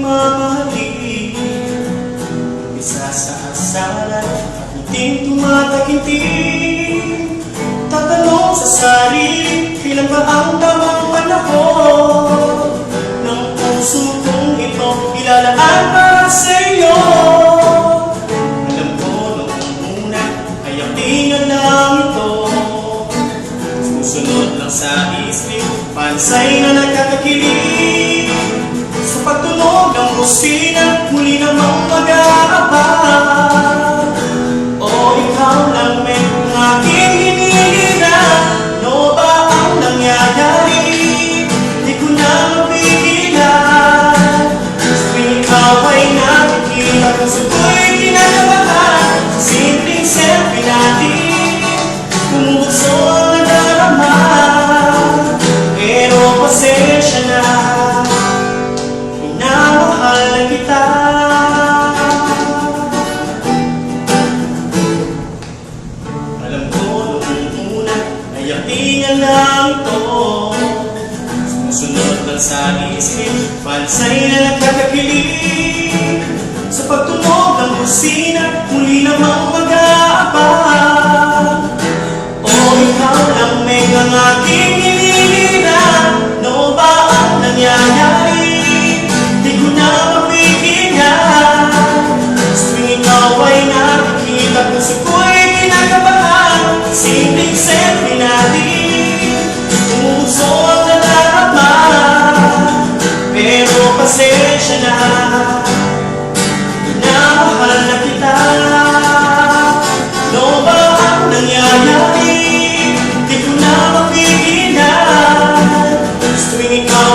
mamahalin. Isa sa asalan at ngiting tumataginting. Tatanong sa sarili, kailan ba ang tamang panahon ng puso kong ito ilalaan para sa iyo? Alam ko noong una ay aktingan lang ito. Susunod lang sa isip, pansay na nagkakakilig. Sa pagtunog ng busina, muli namang mag-aabang. O ikaw lang may aking hinihiran. Ano ba ang nangyayari? Di ko na mapigilan. Sa tuwing ikaw ay nakikita, puso ko'y kinakabahan. Sa simpleng selfie natin, bumubukso ang nadarama. Pero pasensya na, minamahal na kita. Alam ko noong una ay aktingan lang ito. Sumusunod lang sa isip, pansay na nagkakakilig. Sa pagtunog ng busina, muli namang mag-aabang. O ikaw lang may ang aking hinihiran. Ano ba ang nangyayari? Di ko na mapigilan. Sa tuwing ikaw ay nakikita, puso ko'y kinakabahan. Simpleng selfie natin, bumubukso ang nadarama. Pero pasensya na, minamahal na kita. Ano ba ang nangyayari? Di ko na mapigilan. Sa tuwing ikaw